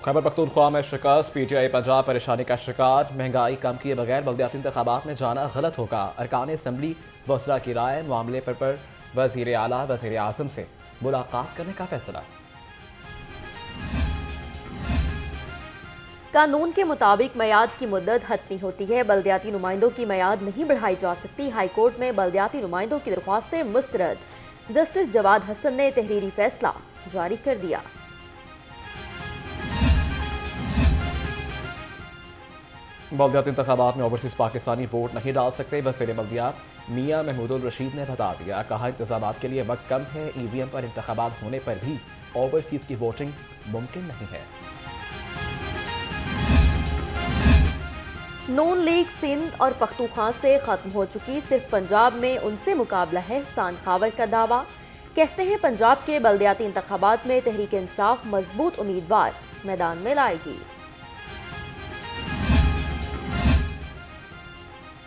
खैबर पख्तूनख्वा में शिकस्त, पीटीआई पंजाब परेशानी का शिकार, महंगाई कम किए बगैर बल्दियाती इंतखाबात में जाना गलत होगा। अरकान असम्बली वज़रा की राय, मामले पर वज़ीर आला वज़ीर आज़म से मुलाकात करने का फैसला। कानून के मुताबिक मयाद की मुद्दत हतमी होती है, बल्दियाती नुमाइंदों की मयाद नहीं बढ़ाई जा सकती। हाईकोर्ट में बल्दियाती नुमाइंदों की दरख्वास्तें मुस्तरद। जस्टिस जवाद हसन ने तहरीरी फैसला जारी कर दिया। बल्दियाती इंतखाबात में ओवरसीज पाकिस्तानी वोट नहीं डाल सकते। वज़ीर बल्दियात मियां महमूदुल रशीद ने बता दिया, कहा इंतजामात के लिए वक्त कम है, ईवीएम पर इंतखाबात होने पर भी ओवरसीज की वोटिंग मुमकिन नहीं है। नून लीग सिंध और पख्तूनख्वा से खत्म हो चुकी, सिर्फ पंजाब में उनसे मुकाबला है। सान खावर का दावा, कहते हैं पंजाब के बल्दियाती इंतखाबात में तहरीक इंसाफ मजबूत उम्मीदवार मैदान में लाएगी।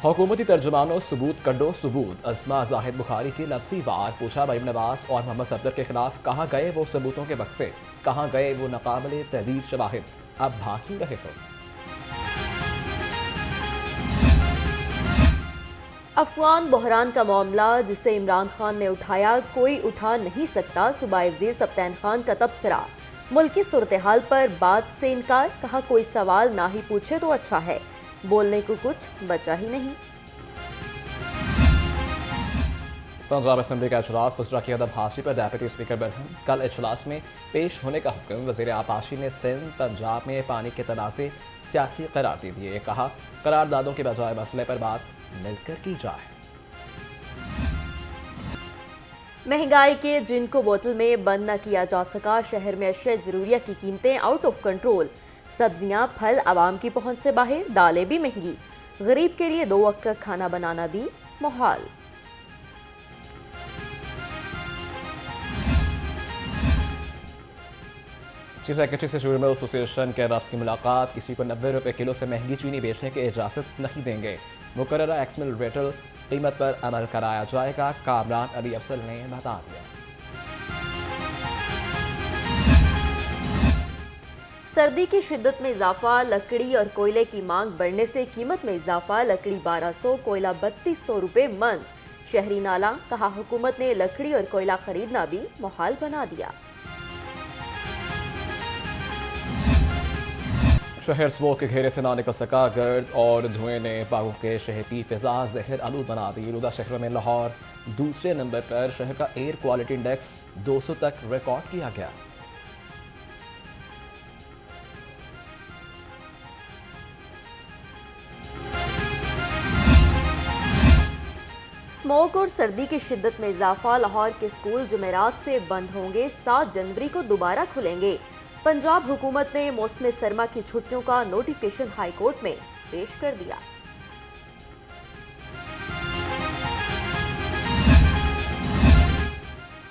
हुकूमती तर्जुमानों सबूत कड्डो सबूत, अस्मा जाहिद बुखारी की लफ्जी वार, पूछा मरीम नवाज और मोहम्मद सफदर के खिलाफ कहाँ गए वो सबूतों के बक्से, कहाँ गए वो नाकाबिले तहदीद शवाहिद, अब भाग क्यों रहे हो। अफगान बहरान का मामला जिसे इमरान खान ने उठाया, कोई उठा नहीं सकता। सूबाई वजीर सप्तान खान का तबसरा, मुल्की सूरत हाल पर बात से इनकार, कहा कोई सवाल ना ही पूछे तो अच्छा है, बोलने को कुछ बचा ही नहीं। पंजाब असम्बली का इजलास, वज़रा की अदबहाशी पर डेप्यूटी स्पीकर बरहम, कल इजलास में पेश होने का हुक्म। वज़ीर आपाशी ने सिंध पंजाब में पानी के तनाज़े सियासी करार दे दिए, कहा करारदादों के बजाय मसले पर बात मिलकर की जाए। महंगाई के जिन को बोतल में बंद न किया जा सका, शहर में अशिया ज़रूरिया की कीमतें आउट ऑफ कंट्रोल, सब्जियां फल आवाम की पहुंच से बाहर, दालें भी महंगी, गरीब के लिए 2 वक्त का खाना बनाना भी मुहाल। चीफ सेक्रेटरी से शुगर मिल एसोसिएशन के वफ्द की मुलाकात, किसी को 90 रुपये किलो से महंगी चीनी बेचने की इजाज़त नहीं देंगे, मुकर्ररा एक्समिल रेटल कीमत पर अमल कराया जाएगा, कामरान अली अफसल ने बता दिया। सर्दी की शिद्दत में इजाफा, लकड़ी और कोयले की मांग बढ़ने से कीमत में इजाफा, लकड़ी 1200, कोयला 3200 रुपये मन। शहरी नाला, कहा हुकूमत ने लकड़ी और कोयला खरीदना भी मुहाल बना दिया। शहर स्मोक के घेरे से ना निकल सका, गर्द और धुएं ने बागों के शहर की फिजा जहर आलूद बना दी। आलूदा शहरों में लाहौर दूसरे नंबर पर, शहर का एयर क्वालिटी इंडेक्स 200 तक रिकॉर्ड किया गया। स्मोक और सर्दी की शिद्दत में इजाफा, लाहौर के स्कूल जुमेरात से बंद होंगे, 7 जनवरी को दोबारा खुलेंगे। पंजाब हुकूमत ने मौसम सरमा की छुट्टियों का नोटिफिकेशन हाई कोर्ट में पेश कर दिया।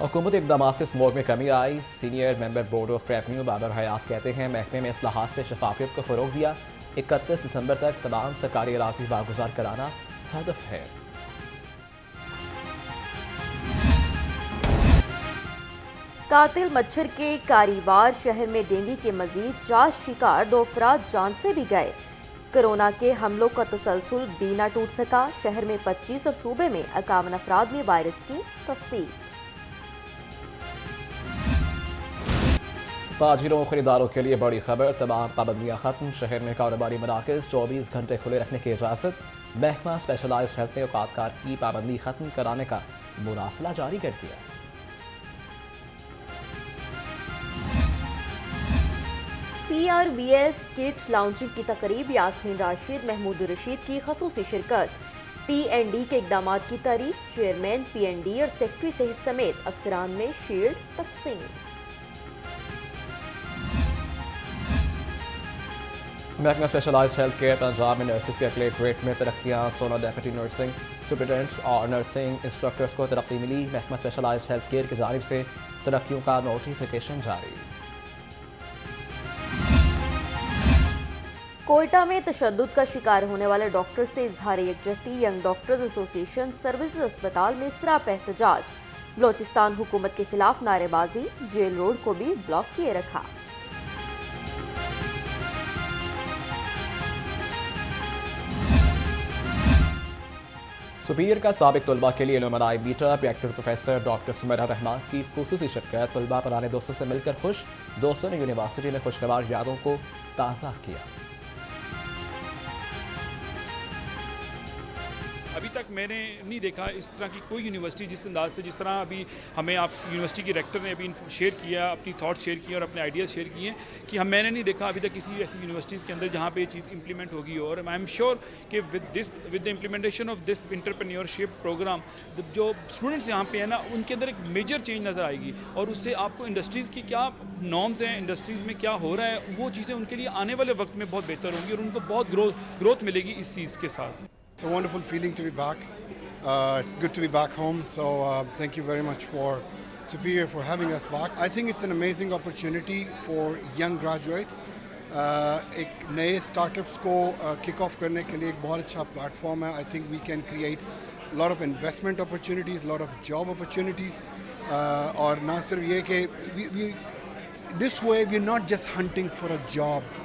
हुकूमती इक़दामात से स्मोक में कमी आई, senior member board of revenue Babar Hayat कहते हैं महकमे में इस्लाहात से शफाफियत को फ़रोग दिया, 31 दिसंबर तक तमाम सरकारी अराज़ी बागुजार कराना हदफ है। कातिल मच्छर के कारीवार, शहर में डेंगू के मजीद 4 शिकार, 2 अफराद जान से भी गए। कोरोना के हमलों का तसलसल भी न टूट सका, शहर में 25 और सूबे में 51 अफराद में वायरस की तस्दीक। ताजिरों और खरीदारों के लिए बड़ी खबर, तमाम पाबंदियां खत्म, शहर में कारोबारी मराकज़ 24 घंटे खुले रखने की इजाज़त। महकमा स्पेशलाइज्ड हेल्थ ने औकात की पाबंदी खत्म कराने का मुरासला जारी कर दिया। CRBS किट लॉन्चिंग की तकरीब, यास्मीन राशिद, महमूद रशीद की खसूसी शिरकत। PND के इक़दामात की तारीफ, चेयरमैन PND और सेक्रेटरी समेत अफसरान में शील्ड्स तकसीम। महकमा स्पेशलाइज्ड हेल्थ केयर पंजाब में नर्सिस के अगले ग्रेड में तरक्कियाँ, 16 डेप्यूटी नर्सिंग सुपरिटेंडेंट्स और नर्सिंग इंस्ट्रक्टर्स को तरक्की मिली। महकमा स्पेशलाइज्ड हेल्थ केयर की जानिब से तरक्कियों का नोटिफिकेशन जारी। कोयटा में तशद्दुद का शिकार होने वाले डॉक्टर से इजहार यकजहती। यंग डॉक्टर्स एसोसिएशन सर्विसेज अस्पताल में सरापा एहतजाज। बलोचिस्तान हुकूमत के खिलाफ नारेबाजी। जेल रोड को भी ब्लॉक किए रखा। सुपीरियर का साबिक तलबा के लिए alumni meetup. Actor professor doctor Sumera Rahman की खुसूसी शिरकत। तलबा पुराने दोस्तों से मिलकर खुश। दोस्तों ने यूनिवर्सिटी में खुशगवार यादों को ताज़ा किया। अभी तक मैंने नहीं देखा इस तरह की कोई यूनिवर्सिटी जिस अंदाज से, जिस तरह अभी हमें आप यूनिवर्सिटी के रेक्टर ने अभी शेयर किया, अपनी थॉट शेयर किए और अपने आइडियाज़ शेयर किए कि मैंने नहीं देखा अभी तक किसी ऐसी यूनिवर्सिटीज़ के अंदर जहाँ पे ये चीज़ इंप्लीमेंट होगी। और आई एम श्योर कि with the implementation of this entrepreneurship program जो स्टूडेंट्स यहाँ पे हैं ना, उनके अंदर एक मेजर चेंज नज़र आएगी और उससे आपको इंडस्ट्रीज़ की क्या नॉर्म्स हैं, इंडस्ट्रीज़ में क्या हो रहा है, वो चीज़ें उनके लिए आने वाले वक्त में बहुत बेहतर होंगी और उनको बहुत ग्रोथ मिलेगी इस चीज़ के साथ। It's a wonderful feeling to be back. It's good to be back home. So thank you very much for Superior for having us back. I think it's an amazing opportunity for young graduates. एक नए startups को kick off करने के लिए एक बहुत अच्छा platform है. I think we can create a lot of investment opportunities, a lot of job opportunities. और ना सिर्फ ये कि this way we're not just hunting for a job.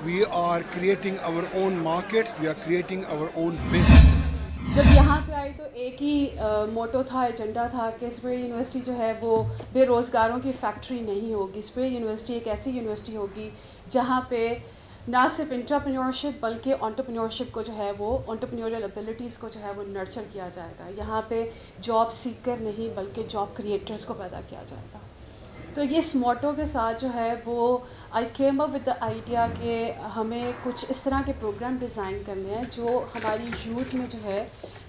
We are creating our own markets. We are creating our own business. जब यहाँ पे आई तो एक ही मोटो था, एजेंडा था कि सुपीरियर यूनिवर्सिटी जो है वो बेरोज़गारों की फैक्ट्री नहीं होगी। सुपीरियर यूनिवर्सिटी एक ऐसी यूनिवर्सिटी होगी जहाँ पे ना सिर्फ एंटरप्रेन्योरशिप बल्कि एंटरप्रेन्योरशिप को जो है वो एंटरप्रेन्योरियल एबिलिटीज़ को जो है वो नर्चर किया जाएगा। यहाँ पे जॉब सीकर नहीं बल्कि जॉब क्रिएटर्स को पैदा किया जाएगा। तो ये इस मोटो के साथ जो है वो I came up with the idea कि हमें कुछ इस तरह के प्रोग्राम डिज़ाइन करने हैं जो हमारी यूथ में जो है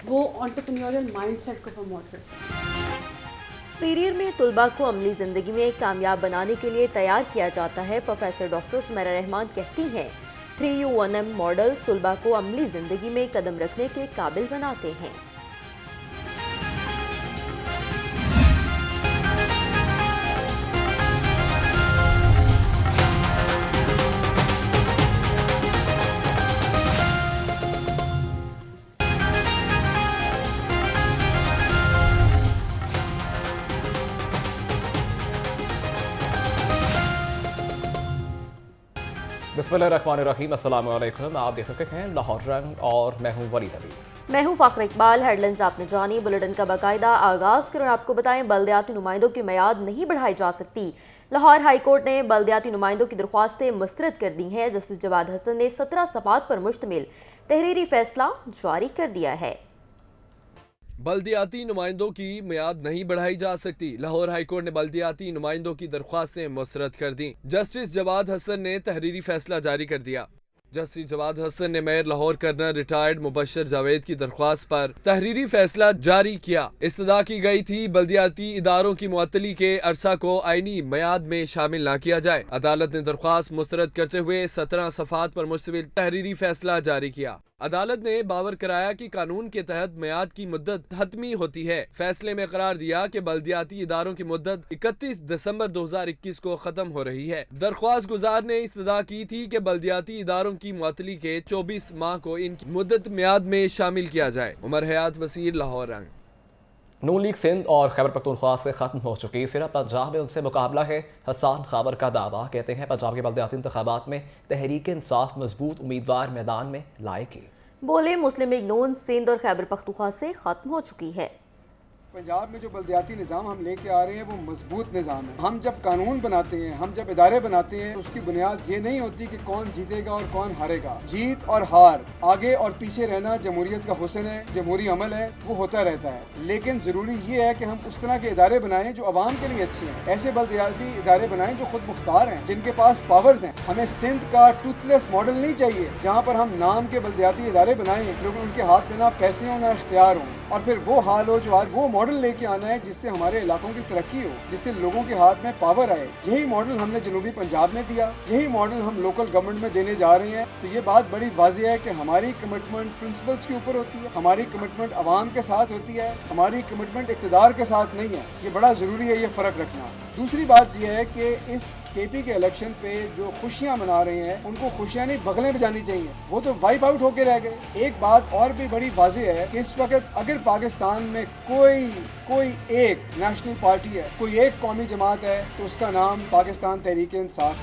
वो एंटरप्रेन्योरियल माइंडसेट को प्रमोट कर सकें। सुपीरियर में तलबा को अमली ज़िंदगी में कामयाब बनाने के लिए तैयार किया जाता है। प्रोफेसर डॉक्टर सुमेरा रहमान कहती हैं 3U1M मॉडल्स तलबा को अमली ज़िंदगी में कदम रखने के काबिल बनाते हैं। बिस्मिल्लाहिर्रहमानिर्रहीम। अस्सलाम वालेकुम। आप देख रहे हैं लाहौर रंग और मैं हूं वलीद अली। मैं हूं फ़ाखर इकबाल। हेडलाइंस आपने जानी, बुलेटिन का बाकायदा आगाज़ करें। आपको बताएं बल्दियाती नुमाइंदों की मियाद नहीं बढ़ाई जा सकती। लाहौर हाई कोर्ट ने बल्दियाती नुमाइंदों की दरख्वास्तें मुस्तरद कर दी हैं। जस्टिस जवाद हसन ने 17 सफ़ात पर मुश्तमिल तहरीरी फैसला जारी कर दिया है। बल्दियाती नुमाइंदों की मियाद नहीं बढ़ाई जा सकती। लाहौर हाईकोर्ट ने बल्दियाती नुमाइंदों की दरख्वास्तें मुस्तरद कर दी। जस्टिस जवाद हसन ने तहरीरी फैसला जारी कर दिया। जस्टिस जवाद हसन ने mayor Lahore colonel retired Mubashar Javed की दरख्वास्त पर तहरीरी फैसला जारी किया। इस्तदा की गई थी बल्दियाती इदारों की मुअत्तली के अरसा को आईनी मियाद में शामिल न किया जाए। अदालत ने दरख्वास्त मुस्तरद करते हुए 17 सफ़ात पर मुश्तमिल तहरीरी फैसला जारी किया। अदालत ने बावर कराया कि कानून के तहत मियाद की मुद्दत हतमी होती है। फैसले में करार दिया कि बल्दियाती इदारों की मुद्दत 31 दिसंबर 2021 को खत्म हो रही है। दरख्वास्त गुजार ने इस्तदा की थी कि बल्दियाती इदारों की मुअत्तली के 24 माह को इनकी मुद्दत मियाद में शामिल किया जाए। उमर हयात वसीर, लाहौर रंग। नून लीग सिंध और खैबर पख्तूनख्वा से खत्म हो चुकी सिर्फ पंजाब में उनसे मुकाबला है। हसन खाबर का दावा, कहते हैं पंजाब के बल्दियाती इंतखाबात में तहरीक इंसाफ मजबूत उम्मीदवार मैदान में लाएगी। बोले मुस्लिम लीग नून सिंध और खैबर पख्तूनख्वा से खत्म हो चुकी है। पंजाब में जो बल्दियाती निज़ाम हम लेके आ रहे हैं वो मजबूत निज़ाम है। हम जब कानून बनाते हैं, हम जब इदारे बनाते हैं, उसकी बुनियाद ये नहीं होती कि कौन जीतेगा और कौन हारेगा। जीत और हार, आगे और पीछे रहना जमहूरियत का हुस्न है, जमहूरी अमल है, वो होता रहता है। लेकिन ज़रूरी ये है कि हम उस तरह के इदारे बनाएं जो आवाम के लिए अच्छे हैं। ऐसे बल्दियाती इदारे बनाएं जो खुद मुख्तार हैं, जिनके पास पावर्स हैं। हमें सिंध का टूथलेस मॉडल नहीं चाहिए जहाँ पर हम नाम के बल्दियाती इदारे बनाएं लेकिन उनके हाथ में ना पैसे हों ना इख्तियार हों, और फिर वो हाल हो जो आज वो मॉडल लेके आना है जिससे हमारे इलाकों की तरक्की हो, जिससे लोगों के हाथ में पावर आए। यही मॉडल हमने जनूबी पंजाब में दिया, यही मॉडल हम लोकल गवर्नमेंट में देने जा रहे हैं। तो ये बात बड़ी वाज़ेह है कि हमारी कमिटमेंट प्रिंसिपल्स के ऊपर होती है, हमारी कमिटमेंट अवाम के साथ होती है, हमारी कमिटमेंट इक़्तिदार के साथ नहीं है। ये बड़ा ज़रूरी है ये फ़र्क रखना। दूसरी बात यह है कि इस केपी के इलेक्शन पे जो खुशियां मना रहे हैं उनको खुशियां नहीं बगलें बजानी चाहिए, वो तो वाइप आउट होके रह गए। एक बात और भी बड़ी वाज़ेह है कि इस वक्त अगर पाकिस्तान में कोई एक नेशनल पार्टी है, कोई एक कौमी जमात है, तो उसका नाम पाकिस्तान तहरीक इंसाफ है।